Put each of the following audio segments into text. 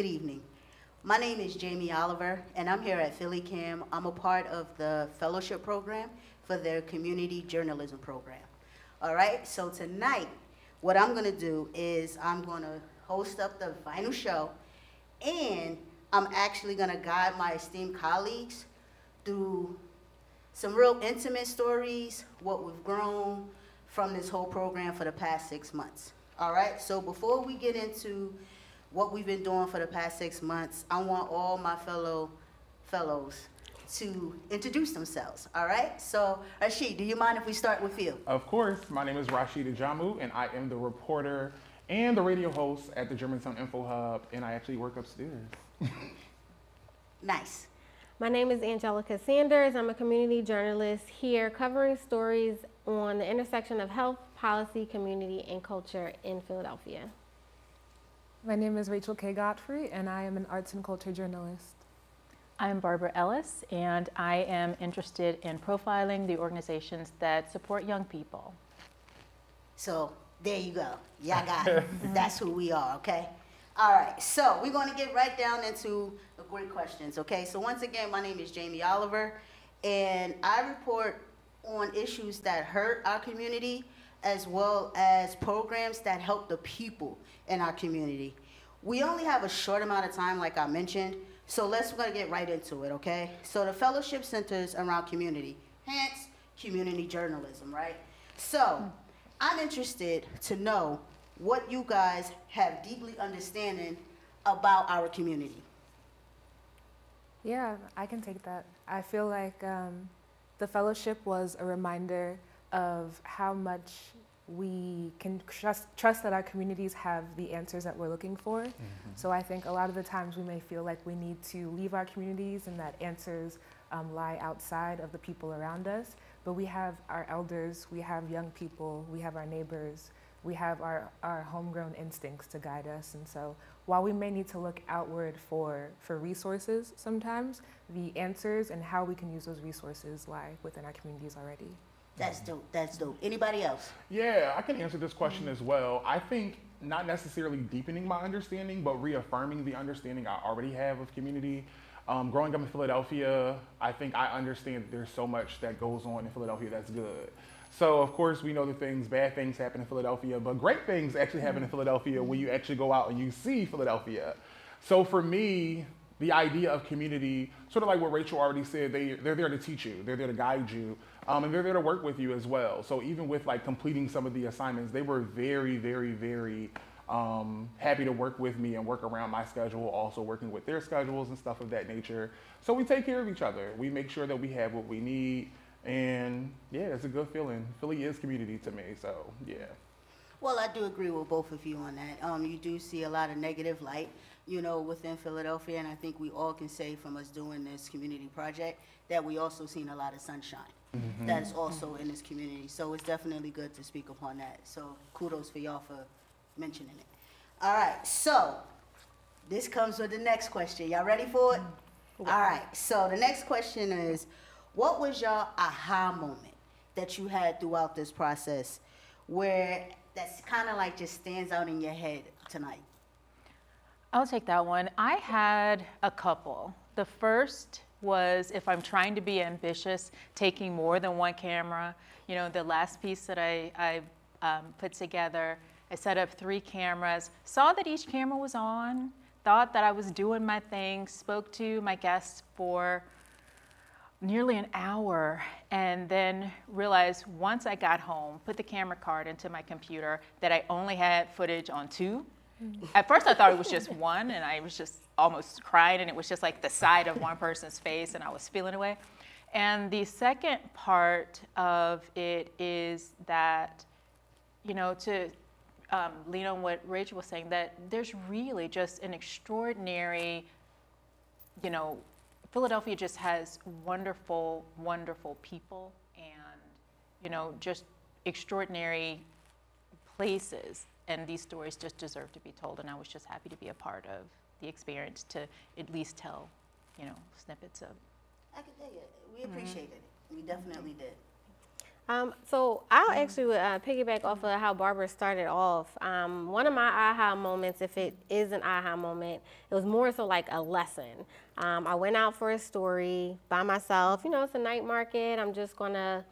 good evening. My name is Jamie Oliver, and I'm here at PhillyCAM. I'm a part of the fellowship program for their community journalism program. All right, so tonight, what I'm gonna do is I'm gonna host up the final show, and I'm actually gonna guide my esteemed colleagues through some real intimate stories, what we've grown from this whole program for the past 6 months. All right, so before we get into what we've been doing for the past 6 months, I want all my fellows to introduce themselves, all right? So, Rashid, do you mind if we start with you? Of course. My name is Rashid Ajamu, and I am the reporter and the radio host at the Germantown Info Hub, and I actually work upstairs. Nice. My name is Angelica Sanders. I'm a community journalist here covering stories on the intersection of health, policy, community, and culture in Philadelphia. My name is Rachel K. Godfrey, and I am an arts and culture journalist. I'm Barbara Ellis, and I am interested in profiling the organizations that support young people. So, there you go. Y'all got it. That's who we are, okay? All right, so we're going to get right down into the great questions, okay? So once again, my name is Jamie Oliver, and I report on issues that hurt our community as well as programs that help the people in our community. We only have a short amount of time, like I mentioned, so we're going to get right into it, okay? So the fellowship centers around community, hence community journalism, right? So I'm interested to know what you guys have deeply understanding about our community. Yeah, I can take that. I feel like the fellowship was a reminder of how much we can trust that our communities have the answers that we're looking for. So I think a lot of the times we may feel like we need to leave our communities and that answers lie outside of the people around us. But we have our elders, we have young people, we have our neighbors, we have our homegrown instincts to guide us. And so while we may need to look outward for resources sometimes, the answers and how we can use those resources lie within our communities already. That's dope, that's dope. Anybody else? Yeah, I can answer this question as well. I think not necessarily deepening my understanding, but reaffirming the understanding I already have of community. Growing up in Philadelphia, I think I understand that there's so much that goes on in Philadelphia that's good. So of course we know that bad things happen in Philadelphia, but great things actually happen in Philadelphia when you actually go out and you see Philadelphia. So for me, the idea of community, sort of like what Rachel already said, they're there to teach you, they're there to guide you, and they're there to work with you as well. So even with like completing some of the assignments, they were very, very, very happy to work with me and work around my schedule, also working with their schedules and stuff of that nature. So we take care of each other. We make sure that we have what we need. And yeah, it's a good feeling. Philly is community to me, so yeah. Well, I do agree with both of you on that. You do see a lot of negative light, you know, within Philadelphia, and I think we all can say from us doing this community project that we also seen a lot of sunshine that is also in this community. So it's definitely good to speak upon that. So kudos for y'all for mentioning it. All right, so this comes with the next question. Y'all ready for it? All right, so the next question is, what was your aha moment that you had throughout this process where that's kind of like just stands out in your head tonight? I'll take that one. I had a couple. The first was, if I'm trying to be ambitious, taking more than one camera. You know, the last piece that I put together, I set up 3 cameras, saw that each camera was on, thought that I was doing my thing, spoke to my guests for nearly an hour, and then realized once I got home, put the camera card into my computer, that I only had footage on 2. At first I thought it was just 1, and I was just almost crying, and it was just like the side of one person's face, and I was feeling away. And the second part of it is that, you know, to lean on what Rachel was saying, that there's really just an extraordinary, you know, Philadelphia just has wonderful, wonderful people and, you know, just extraordinary places. And these stories just deserve to be told. And I was just happy to be a part of the experience to at least tell, you know, snippets of. I can tell you, we appreciated it. We definitely did. So I'll actually piggyback off of how Barbara started off. One of my aha moments, if it is an aha moment, it was more so like a lesson. I went out for a story by myself. You know, it's a night market. I'm just gonna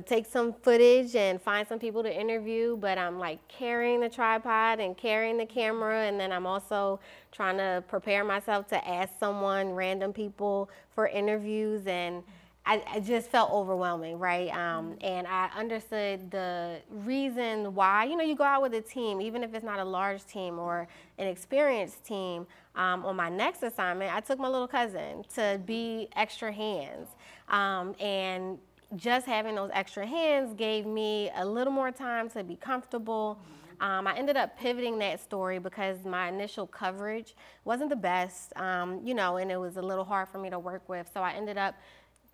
take some footage and find some people to interview, but I'm like carrying the tripod and carrying the camera, and then I'm also trying to prepare myself to ask random people for interviews, and I just felt overwhelming, right? And I understood the reason why, you go out with a team, even if it's not a large team or an experienced team. On my next assignment, I took my little cousin to be extra hands. And just having those extra hands gave me a little more time to be comfortable. I ended up pivoting that story because my initial coverage wasn't the best, and it was a little hard for me to work with. So I ended up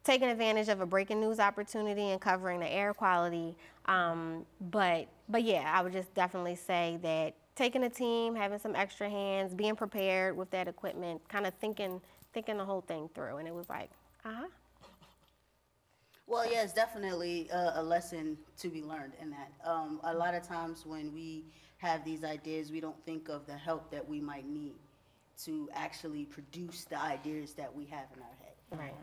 taking advantage of a breaking news opportunity and covering the air quality. But yeah, I would just definitely say that taking a team, having some extra hands, being prepared with that equipment, kind of thinking the whole thing through. And it was like, Well, yeah, it's definitely a lesson to be learned in that. A lot of times when we have these ideas, we don't think of the help that we might need to actually produce the ideas that we have in our head. Right.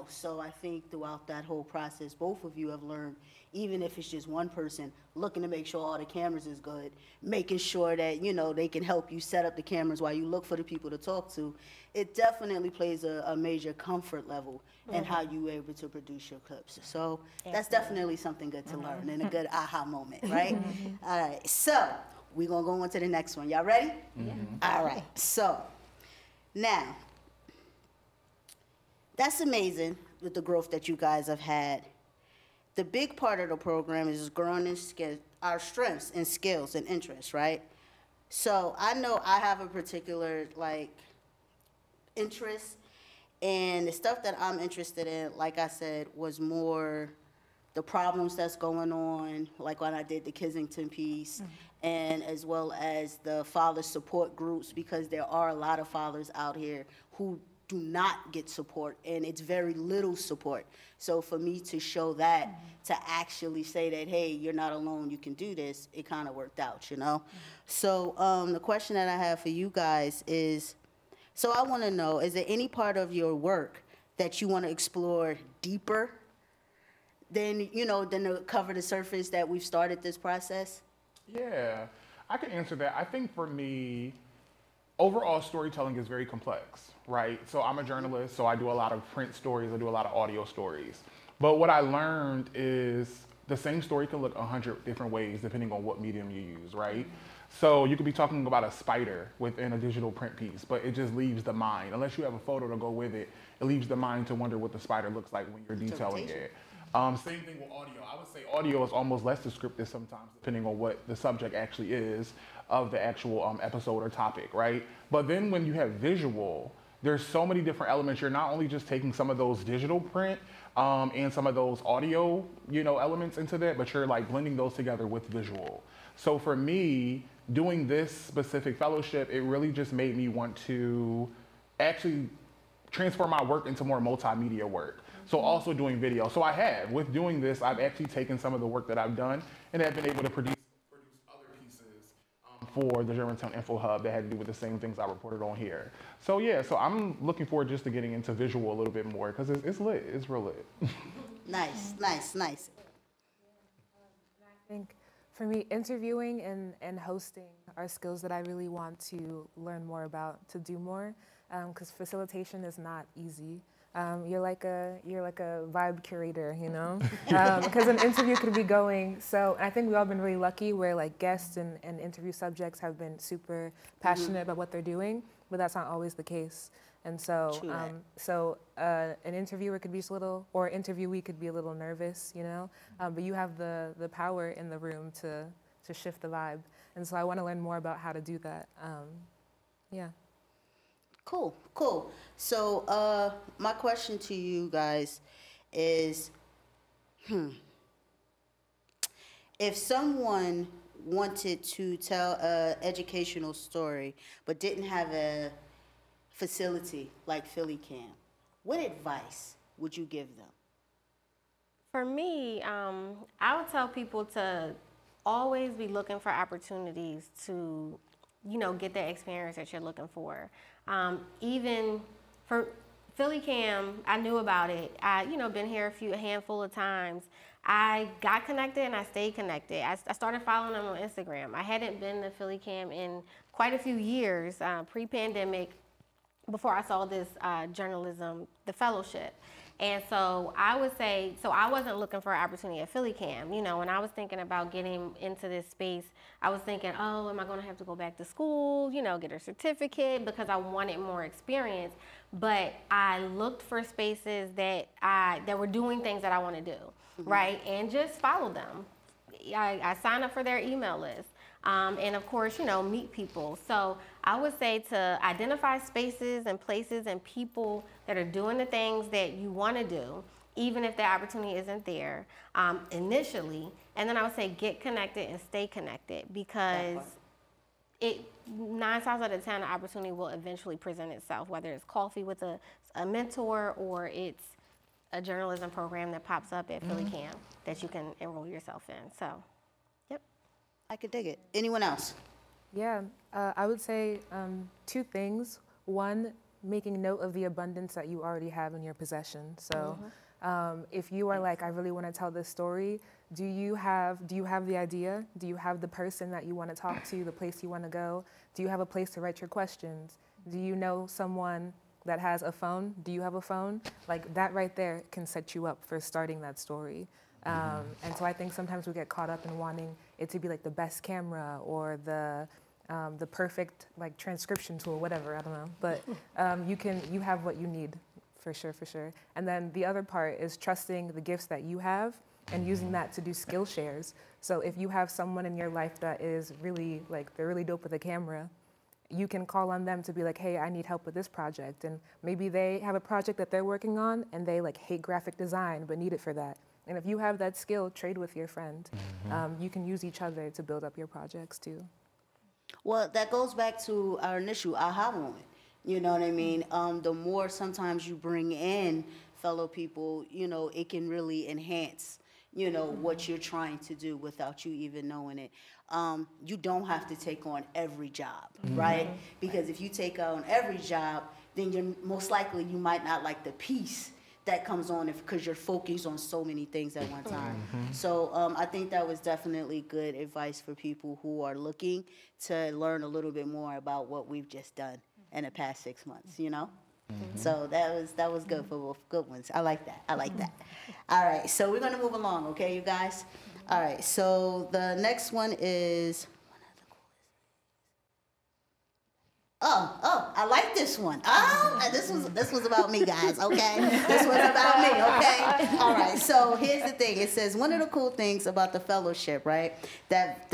So I think throughout that whole process, both of you have learned, even if it's just one person looking to make sure all the cameras is good, making sure that, they can help you set up the cameras while you look for the people to talk to. It definitely plays a major comfort level in how you're able to produce your clips. So that's definitely something good to learn and a good aha moment, right? All right, so we're going to go on to the next one. Y'all ready? Yeah. All right, so now, that's amazing with the growth that you guys have had. The big part of the program is growing in our strengths and skills and interests, right? So I know I have a particular interest, and the stuff that I'm interested in, like I said, was more the problems that's going on, like when I did the Kensington piece, and as well as the father support groups, because there are a lot of fathers out here who do not get support, and it's very little support. So for me to show that, to actually say that, hey, you're not alone, you can do this, it kind of worked out, So the question that I have for you guys is, so I want to know, is there any part of your work that you want to explore deeper than, than to cover the surface that we've started this process? Yeah, I can answer that. I think for me, overall storytelling is very complex, right? So I'm a journalist, so I do a lot of print stories, I do a lot of audio stories. But what I learned is the same story can look 100 different ways depending on what medium you use, right? So you could be talking about a spider within a digital print piece, but it just leaves the mind. Unless you have a photo to go with it, it leaves the mind to wonder what the spider looks like when you're detailing it. Same thing with audio. I would say audio is almost less descriptive sometimes, depending on what the subject actually is of the actual episode or topic, right? But then when you have visual, there's so many different elements. You're not only just taking some of those digital print and some of those audio, elements into that, but you're blending those together with visual. So for me, doing this specific fellowship, it really just made me want to actually transfer my work into more multimedia work. So also doing video. So with doing this, I've actually taken some of the work that I've done and have been able to produce other pieces for the Germantown Info Hub that had to do with the same things I reported on here. So yeah, so I'm looking forward just to getting into visual a little bit more because it's lit, it's real lit. Nice. I think for me, interviewing and hosting are skills that I really want to learn more about, to do more, because facilitation is not easy. You're like a vibe curator, because an interview could be going. So I think we've all been really lucky where guests and interview subjects have been super passionate about what they're doing, but that's not always the case. And so, an interviewer could be or interviewee could be a little nervous, but you have the power in the room to shift the vibe. And so I want to learn more about how to do that. Yeah. Cool. So my question to you guys is, if someone wanted to tell an educational story but didn't have a facility like PhillyCAM, what advice would you give them For me, I would tell people to always be looking for opportunities to, get the experience that you're looking for. Even for PhillyCAM, I knew about it. I, been here a handful of times. I got connected and I stayed connected. I started following them on Instagram. I hadn't been to PhillyCAM in quite a few years, pre-pandemic, before I saw this journalism, the fellowship. And so I would say, so I wasn't looking for an opportunity at PhillyCAM. When I was thinking about getting into this space, I was thinking, oh, am I going to have to go back to school, get a certificate, because I wanted more experience. But I looked for spaces that were doing things that I want to do, right? And just follow them. I signed up for their email list. And of course, meet people. So I would say to identify spaces and places and people that are doing the things that you want to do, even if the opportunity isn't there initially. And then I would say get connected and stay connected, because 9 times out of 10, the opportunity will eventually present itself, whether it's coffee with a mentor or it's a journalism program that pops up at PhillyCAM that you can enroll yourself in. So. I could dig it. Anyone else? Yeah, I would say 2 things. One, making note of the abundance that you already have in your possession. So if you are like, I really want to tell this story, do you have the idea? Do you have the person that you want to talk to, the place you want to go? Do you have a place to write your questions? Do you know someone that has a phone? Do you have a phone? Like that right there can set you up for starting that story. And so I think sometimes we get caught up in wanting it to be like the best camera or the perfect like transcription tool, whatever, I don't know. But you have what you need for sure. And then the other part is trusting the gifts that you have and using that to do skill shares. So if you have someone in your life that is really like, they're really dope with a camera, you can call on them to be like, hey, I need help with this project. And maybe they have a project that they're working on and they like hate graphic design but need it for that. And if you have that skill, trade with your friend. You can use each other to build up your projects too. Well, that goes back to our initial aha moment. You know what I mean? The more sometimes you bring in fellow people, it can really enhance, what you're trying to do without you even knowing it. You don't have to take on every job, right? Because if you take on every job, then you're most likely you might not like the piece that comes on because you're focused on so many things at one time. So I think that was definitely good advice for people who are looking to learn a little bit more about what we've just done in the past 6 months, So that was good for both good ones. I like that. All right, so we're gonna move along, okay, you guys? All right, so the next one is, I like this one. This was about me, guys, okay? This was about me, okay? All right, so here's the thing. It says, one of the cool things about the fellowship, right, that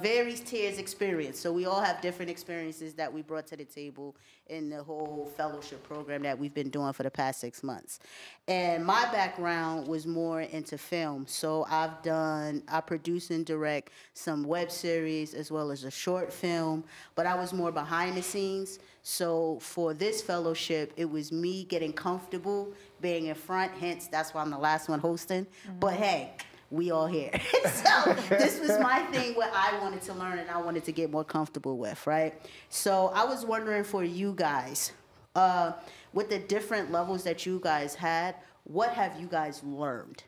varies tiers experience. So we all have different experiences that we brought to the table in the whole fellowship program that we've been doing for the past 6 months. And my background was more into film. So I produce and direct some web series as well as a short film, but I was more behind the scenes. So for this fellowship, it was me getting comfortable being in front, hence that's why I'm the last one hosting. But hey, we all here. So this was my thing, what I wanted to learn and I wanted to get more comfortable with, right? So I was wondering for you guys, with the different levels that you guys had, what have you guys learned?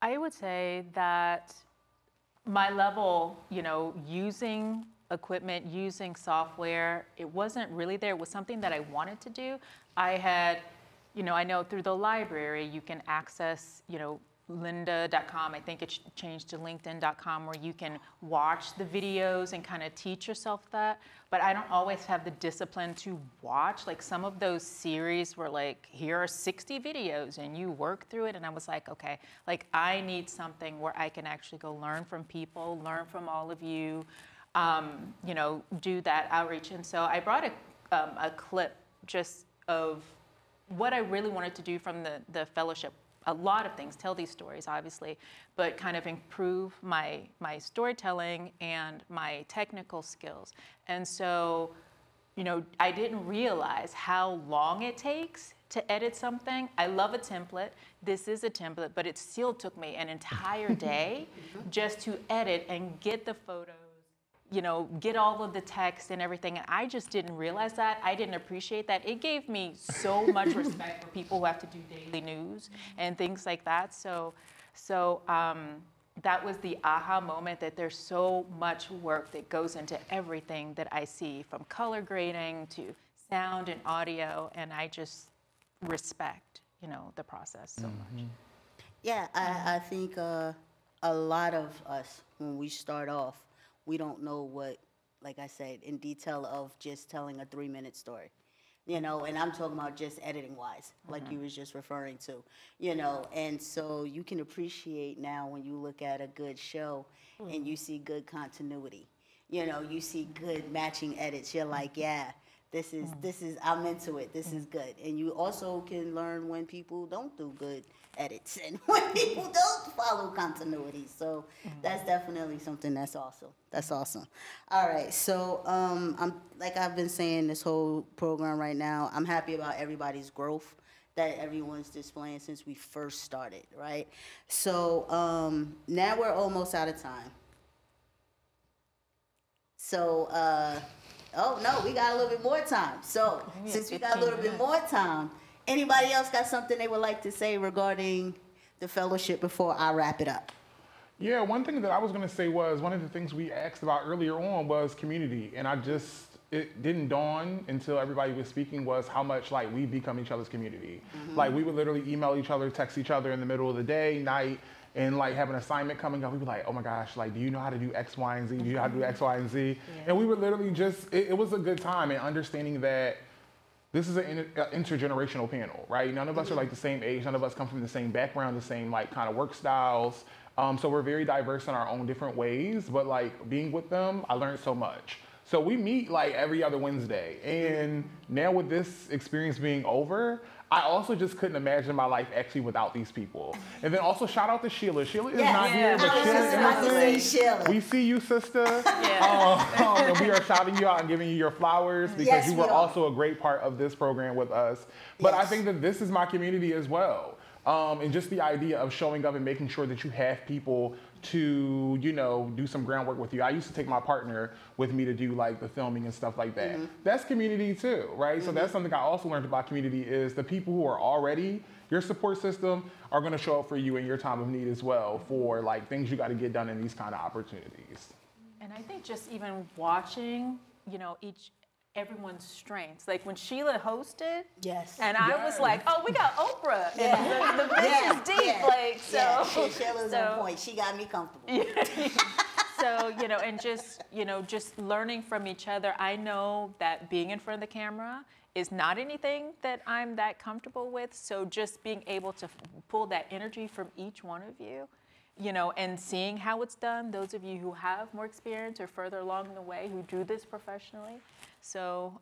I would say that my level, using equipment, using software, it wasn't really there. It was something that I wanted to do. I had, I know through the library, you can access, lynda.com, I think it's changed to linkedin.com, where you can watch the videos and kind of teach yourself that. But I don't always have the discipline to watch. Like some of those series were like, here are 60 videos and you work through it. And I was like, okay, like I need something where I can actually go learn from people, learn from all of you, do that outreach. And so I brought a clip just of what I really wanted to do from the fellowship. A lot of things, tell these stories, obviously, but kind of improve my storytelling and my technical skills. And so you know, I didn't realize how long it takes to edit something. I love a template. This is a template, but it still took me an entire day just to edit and get the photos, you know, get all of the text and everything. And I just didn't realize that. I didn't appreciate that. It gave me so much respect for people who have to do daily news and things like that. So that was the aha moment, that there's so much work that goes into everything that I see, from color grading to sound and audio, and I just respect, you know, the process so much. Yeah, I think a lot of us, when we start off, we don't know what, like I said, in detail of just telling a 3-minute story. You know, and I'm talking about just editing wise, like you was just referring to, you know, and so you can appreciate now when you look at a good show and you see good continuity, you know, you see good matching edits. You're like, yeah, this is, I'm into it. This is good. And you also can learn when people don't do good edits and when people don't follow continuity. So that's definitely something that's awesome. That's awesome. All right. So I'm, like I've been saying this whole program right now, I'm happy about everybody's growth that everyone's displaying since we first started, right? So now we're almost out of time. So, oh no, we got a little bit more time. So since we got a little bit more time, anybody else got something they would like to say regarding the fellowship before I wrap it up? Yeah, one thing that I was going to say was, one of the things we asked about earlier on was community. And it didn't dawn until everybody was speaking, was how much like we become each other's community. Like we would literally email each other, text each other in the middle of the day, night, and like have an assignment coming up. We'd be like, oh my gosh, like, do you know how to do X, Y, and Z? Do you know how to do X, Y, and Z? Yeah. And we would literally just, it was a good time, and understanding that this is an intergenerational panel, right? None of us are like the same age. None of us come from the same background, the same like kind of work styles. So we're very diverse in our own different ways, but like being with them, I learned so much. So we meet like every other Wednesday. And now with this experience being over, I also just couldn't imagine my life actually without these people. And then also shout out to Sheila. Sheila is not here, but Sheila, we see you, sister. And we are shouting you out and giving you your flowers because you were also a great part of this program with us. But I think that this is my community as well. And just the idea of showing up and making sure that you have people to, you know, do some groundwork with you. I used to take my partner with me to do like the filming and stuff like that. That's community too, right? So that's something I also learned about community, is the people who are already your support system are going to show up for you in your time of need as well, for like things you got to get done in these kind of opportunities. And I think just even watching, you know, everyone's strengths. Like when Sheila hosted, and I was like, oh, we got Oprah. And the bench is deep. Like, so. Sheila's on point. She got me comfortable. So, you know, and just, you know, just learning from each other. I know that being in front of the camera is not anything that I'm that comfortable with. So just being able to pull that energy from each one of you, you know, and seeing how it's done, those of you who have more experience or further along the way who do this professionally. So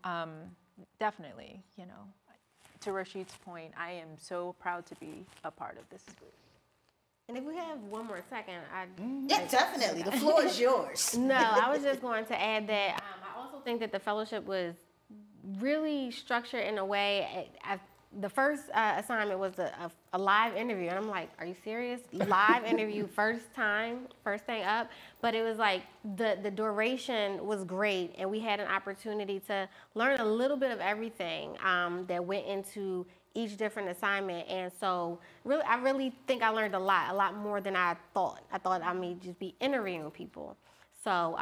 definitely, you know, to Rashid's point, I am so proud to be a part of this group. And if we have one more second, yeah, definitely. The floor is yours. No, I was just going to add that I also think that the fellowship was really structured in a way. The first assignment was a live interview, and I'm like, are you serious? Live interview, first thing up. But it was like the duration was great, and we had an opportunity to learn a little bit of everything that went into each different assignment. And so really, I really think I learned a lot more than I thought. I thought I may just be interviewing people. So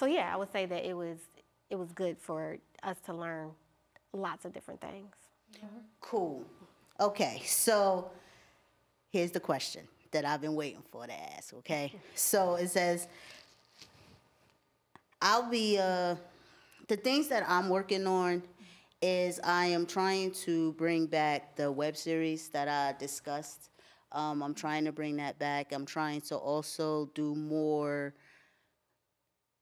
yeah, I would say that it was good for us to learn lots of different things. Cool. Okay, so here's the question that I've been waiting for to ask, okay? So it says, the things that I'm working on is I am trying to bring back the web series that I discussed. I'm trying to bring that back. I'm trying to also do more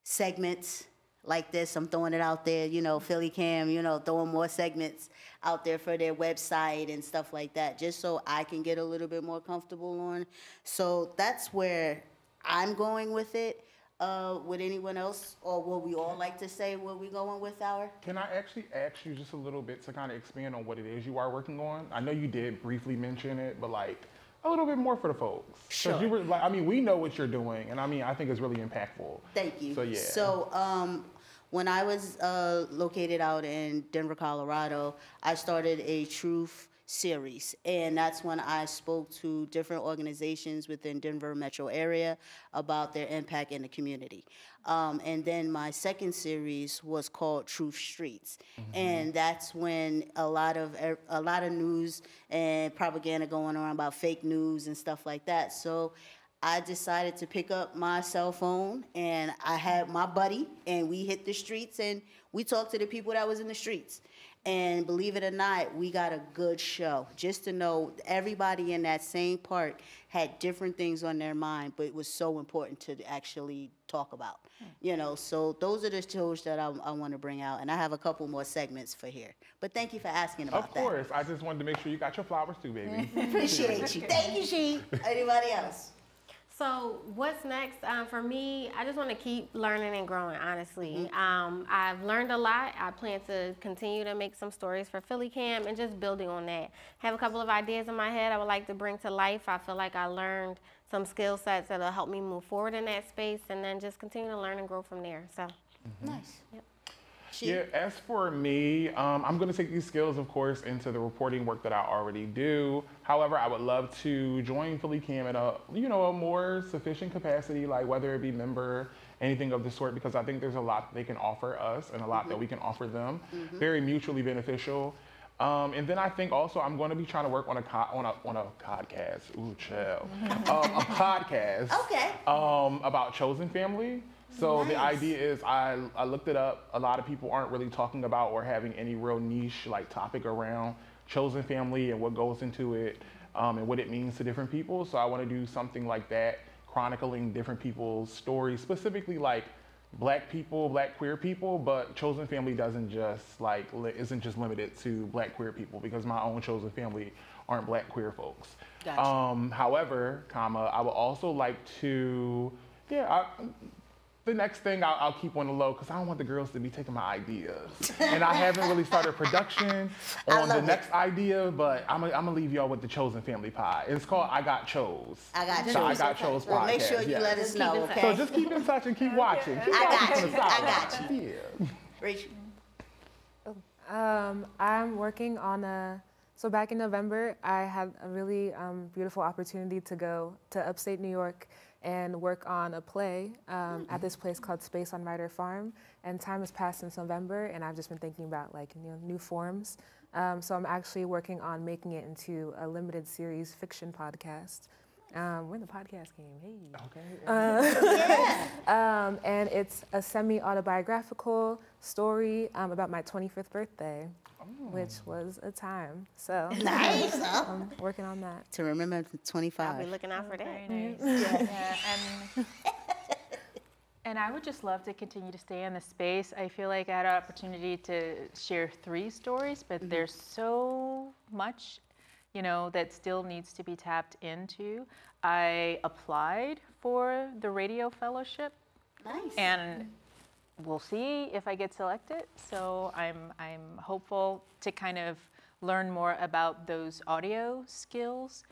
segments like this. I'm throwing it out there, you know, PhillyCAM, you know, throwing more segments out there for their website and stuff like that, just so I can get a little bit more comfortable on. So that's where I'm going with it. Would anyone else, or would we all like to say where we going with our? Can I actually ask you just a little bit to kind of expand on what it is you are working on? I know you did briefly mention it, but like a little bit more for the folks. Sure. You were like, I mean, we know what you're doing, and I mean, I think it's really impactful. Thank you. So yeah. So when I was located out in Denver, Colorado, I started a truth series, and that's when I spoke to different organizations within Denver metro area about their impact in the community. And then my second series was called Truth Streets, and that's when a lot of news and propaganda going on about fake news and stuff like that. So I decided to pick up my cell phone, and I had my buddy, and we hit the streets, and we talked to the people that was in the streets. And believe it or not, we got a good show. Just to know, everybody in that same part had different things on their mind, but it was so important to actually talk about. You know, so those are the shows that I want to bring out, and I have a couple more segments for here. But thank you for asking about that. Of course, I just wanted to make sure you got your flowers too, baby. Appreciate you. Thank you, She. Anybody else? So what's next? For me, I just want to keep learning and growing, honestly. I've learned a lot. I plan to continue to make some stories for PhillyCAM and just building on that. Have a couple of ideas in my head I would like to bring to life. I feel like I learned some skill sets that will help me move forward in that space, and then just continue to learn and grow from there. So Nice. Yep. Yeah, as for me, I'm going to take these skills, of course, into the reporting work that I already do. However, I would love to join PhillyCAM in a more sufficient capacity, like whether it be member, anything of the sort, because I think there's a lot they can offer us and a lot that we can offer them, very mutually beneficial. And then I think also I'm going to be trying to work on a podcast. Ooh, chill. A podcast. Okay. About chosen family. So the idea is, I looked it up. A lot of people aren't really talking about or having any real niche like topic around chosen family and what goes into it, and what it means to different people. So I want to do something like that, chronicling different people's stories, specifically like Black people, Black queer people. But chosen family isn't just limited to Black queer people, because my own chosen family aren't Black queer folks. Gotcha. However, I would also like to, the next thing I'll keep on the low, because I don't want the girls to be taking my ideas. And I haven't really started production on the next idea, but I'm gonna leave y'all with the chosen family pie. It's called I Got Chose. I Got So Chose. I Got Chose Well, podcast. make sure you let us know, okay? So just keep in touch and keep watching. Keep I watching got from you. the side. I got you. Yeah. Rachel. I'm working on so back in November, I had a really beautiful opportunity to go to upstate New York and work on a play at this place called Space on Ryder Farm. And time has passed since November, and I've just been thinking about new forms. So I'm actually working on making it into a limited series fiction podcast. We're in the podcast game, hey. Okay. And it's a semi-autobiographical story about my 25th birthday, which was a time. So Nice. I'm working on that. To remember 25. I'll be looking out for that. Very nice. Yeah, and I would just love to continue to stay in the space. I feel like I had an opportunity to share 3 stories, but there's so much, that still needs to be tapped into. I applied for the radio fellowship. Nice. And we'll see if I get selected. So I'm hopeful to kind of learn more about those audio skills,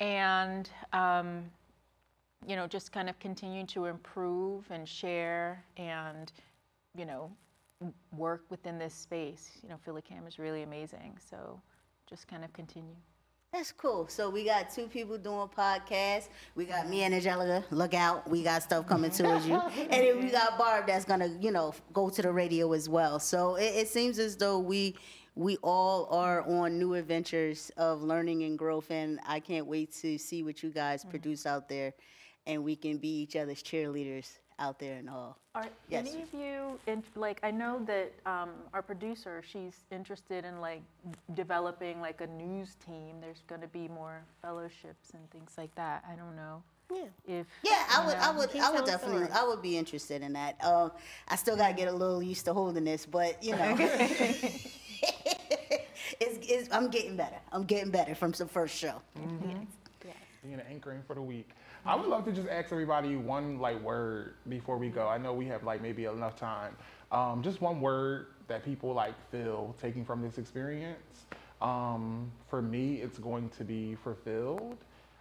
and just kind of continue to improve and share and work within this space. PhillyCAM is really amazing. So just kind of continue. That's cool. So we got 2 people doing podcasts. We got me and Angelica. Look out. We got stuff coming towards you. And then we got Barb that's going to, go to the radio as well. So it seems as though we all are on new adventures of learning and growth. And I can't wait to see what you guys produce out there. And we can be each other's cheerleaders out there and all. Are Yes. any of you, I know that our producer, she's interested in developing a news team. There's going to be more fellowships and things like that. I don't know. Yeah. I would definitely, I would be interested in that. I still got to get a little used to holding this, but I'm getting better. I'm getting better from the first show. Being an anchoring for the week. I would love to just ask everybody one like word before we go. I know we have like maybe enough time. Just one word that people like feel taking from this experience. For me, it's going to be fulfilled.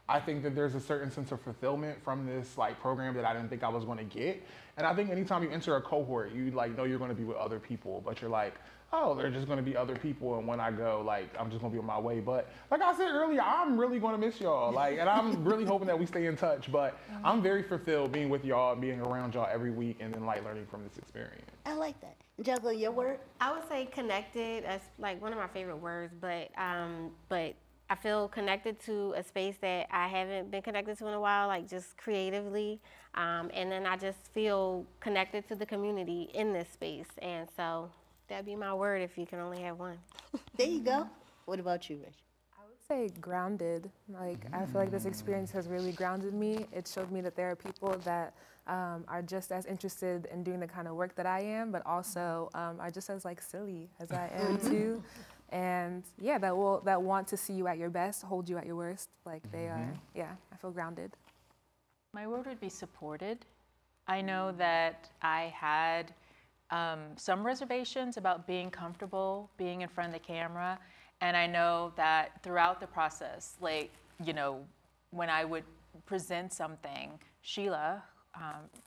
I think that there's a certain sense of fulfillment from this like program that I didn't think I was going to get. And I think anytime you enter a cohort, you like know you're going to be with other people, but you're like, oh, they're just going to be other people, and when I go, like, I'm just going to be on my way. But like I said earlier, I'm really going to miss y'all, like, and I'm really hoping that we stay in touch. But I'm very fulfilled being with y'all, being around y'all every week, and then like learning from this experience. I like that. Jacqueline, your word? I would say connected. That's like one of my favorite words, but I feel connected to a space that I haven't been connected to in a while, like just creatively. And then I just feel connected to the community in this space. And so that'd be my word if you can only have one. There you go. What about you, Rich? I would say grounded. Like, I feel like this experience has really grounded me. It showed me that there are people that are just as interested in doing the kind of work that I am, but also are just as like silly as I am too. And yeah, that want to see you at your best, hold you at your worst, like they are. Yeah, I feel grounded. My word would be supported. I know that I had some reservations about being comfortable being in front of the camera, and I know that throughout the process, like, you know, when I would present something, Sheila,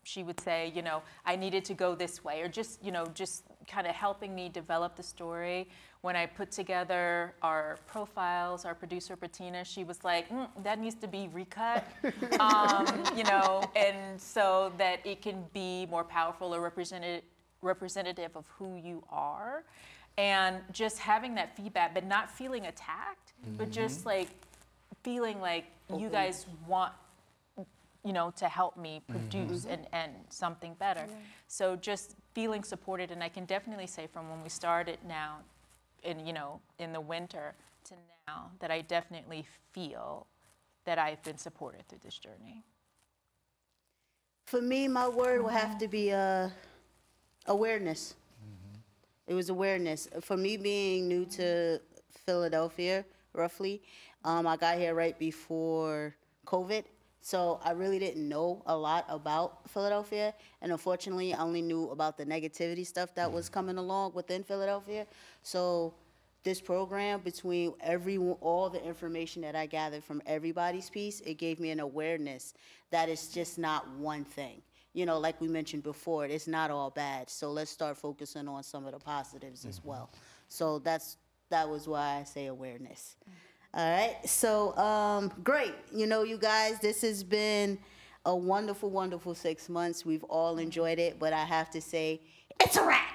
she would say, you know, I needed to go this way, or just, you know, just kind of helping me develop the story. When I put together our profiles, our producer, Bettina, she was like, that needs to be recut, you know, and so that it can be more powerful or representative of who you are. And just having that feedback, but not feeling attacked, but just like feeling like you guys want, you know, to help me produce and something better. Yeah. So just feeling supported, and I can definitely say from when we started now, in, you know, in the winter to now, that I definitely feel that I've been supported through this journey. For me, my word will have to be awareness. It was awareness. For me, being new to Philadelphia, roughly, I got here right before COVID. So I really didn't know a lot about Philadelphia, and unfortunately, I only knew about the negativity stuff that was coming along within Philadelphia. So this program, between all the information that I gathered from everybody's piece, it gave me an awareness that it's just not one thing. You know, like we mentioned before, it's not all bad. So let's start focusing on some of the positives as well. So that was why I say awareness. All right, so great. You know, you guys, this has been a wonderful, wonderful 6 months. We've all enjoyed it, but I have to say, it's a wrap.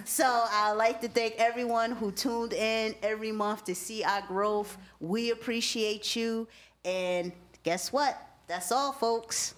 So I'd like to thank everyone who tuned in every month to see our growth. We appreciate you, and guess what? That's all, folks.